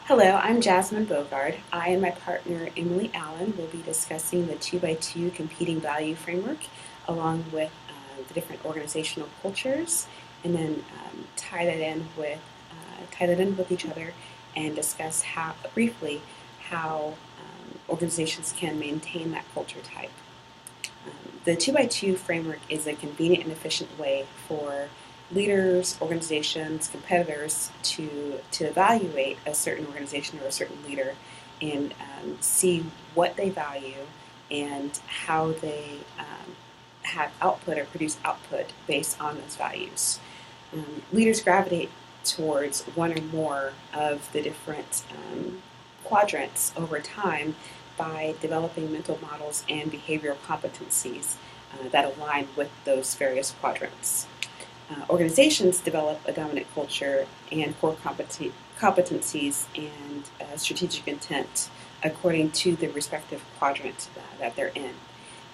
Hello, I'm Jasmine Bogard. I and my partner Emily Allen will be discussing the 2x2 competing value framework along with the different organizational cultures, and then tie that in with each other and discuss how briefly how organizations can maintain that culture type. The 2x2 framework is a convenient and efficient way for leaders, organizations, competitors to evaluate a certain organization or a certain leader and see what they value and how they have output or produce output based on those values. Leaders gravitate towards one or more of the different quadrants over time by developing mental models and behavioral competencies that align with those various quadrants. Organizations develop a dominant culture and core competencies and strategic intent according to the respective quadrant that they're in.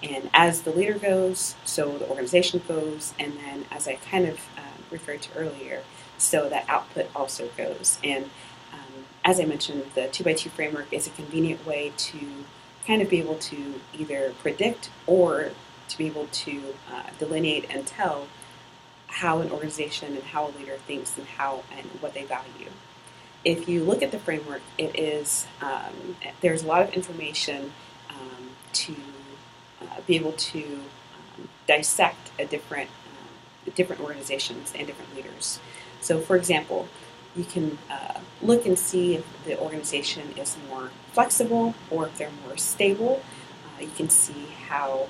And as the leader goes, so the organization goes, and then as I kind of referred to earlier, so that output also goes. And as I mentioned, the 2x2 framework is a convenient way to kind of be able to either predict or to be able to delineate and tell how an organization and how a leader thinks and how and what they value. If you look at the framework, it is there's a lot of information to be able to dissect different organizations and different leaders. So, for example, you can look and see if the organization is more flexible or if they're more stable. You can see how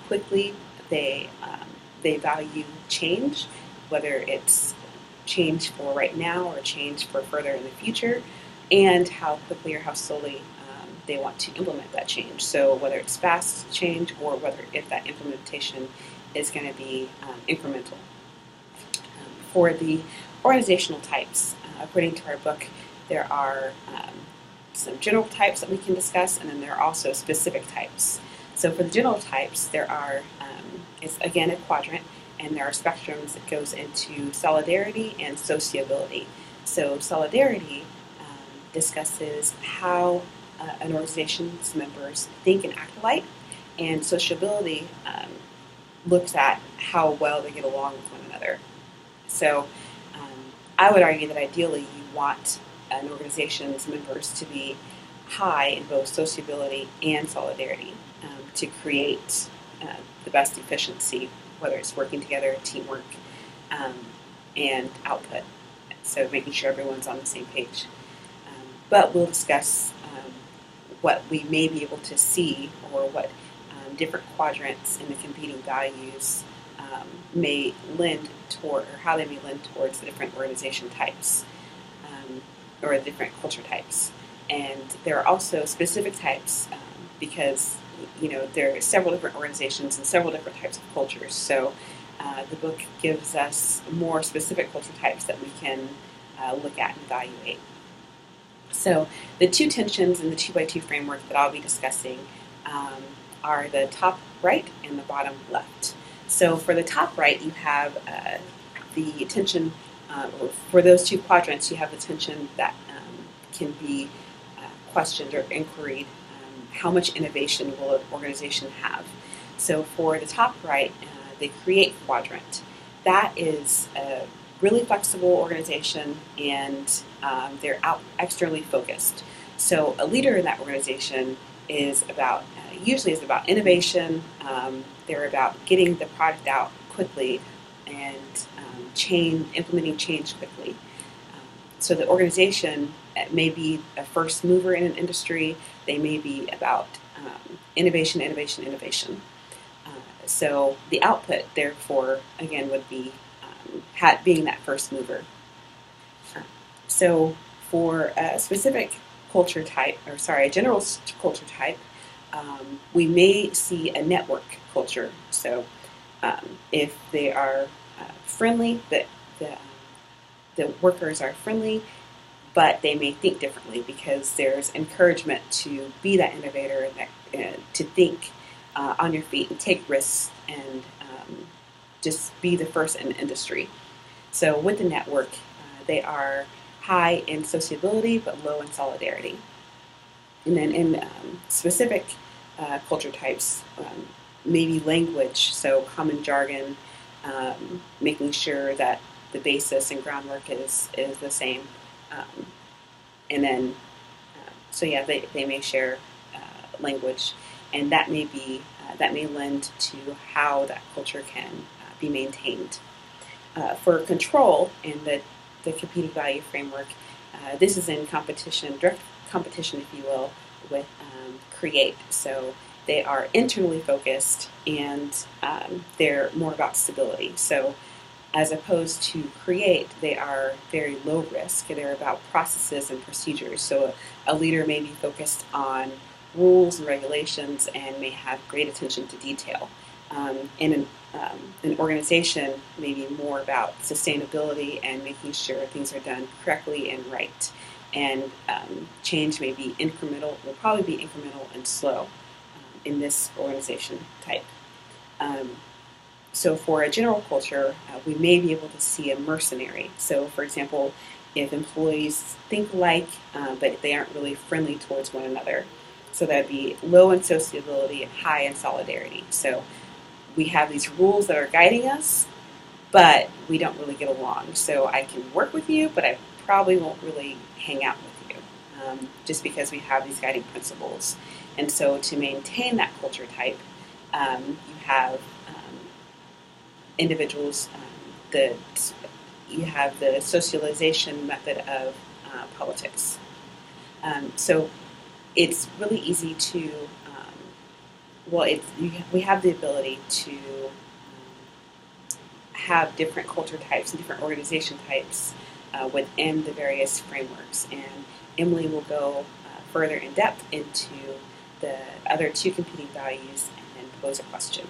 quickly they value change, whether it's change for right now or change for further in the future, and how quickly or how slowly they want to implement that change. So whether it's fast change or whether if that implementation is going to be incremental. For the organizational types, according to our book, there are some general types that we can discuss, and then there are also specific types. So for the general types, there are, it's again a quadrant, and there are spectrums that goes into solidarity and sociability. So solidarity discusses how an organization's members think and act alike, and sociability looks at how well they get along with one another. So I would argue that ideally you want an organization's members to be high in both sociability and solidarity to create the best efficiency, whether it's working together, teamwork, and output. So making sure everyone's on the same page. But we'll discuss what we may be able to see or what different quadrants in the competing values may lend toward, or how they may lend towards the different organization types or the different culture types. And there are also specific types because there are several different organizations and several different types of cultures. So the book gives us more specific culture types that we can look at and evaluate. So the two tensions in the 2x2 framework that I'll be discussing are the top right and the bottom left. So for the top right, you have the tension, for those two quadrants, you have the tension that can be questioned or inquired. How much innovation will an organization have? So for the top right, the create quadrant, that is a really flexible organization and they're out externally focused. So a leader in that organization is about usually is about innovation. They're about getting the product out quickly and implementing change quickly. So the organization may be a first mover in an industry. They may be about innovation, innovation, innovation. So the output, therefore, again, would be being that first mover. So for a specific culture type, a general culture type, we may see a network culture. So if they are friendly, the workers are friendly, but they may think differently because there's encouragement to be that innovator and to think on your feet and take risks and just be the first in the industry. So with the network, they are high in sociability but low in solidarity. And then in specific culture types, maybe language, so common jargon, making sure that the basis and groundwork is the same. Um, and then, so yeah, they may share language, and that may lend to how that culture can be maintained. For control in the competing value framework, this is in competition, direct competition, if you will, with create. So they are internally focused, and they're more about stability. So as opposed to create, they are very low risk. They're about processes and procedures. So a leader may be focused on rules and regulations and may have great attention to detail. In an organization may be more about sustainability and making sure things are done correctly and right. And change may be incremental, will probably be incremental and slow in this organization type. Um, so for a general culture, we may be able to see a mercenary. So for example, if employees think alike, but they aren't really friendly towards one another. So that'd be low in sociability and high in solidarity. So we have these rules that are guiding us, but we don't really get along. So I can work with you, but I probably won't really hang out with you, just because we have these guiding principles. And so to maintain that culture type, you have individuals that you have the socialization method of politics. So it's really easy to, we have the ability to have different culture types and different organization types within the various frameworks. And Emily will go further in depth into the other two competing values and then pose a question.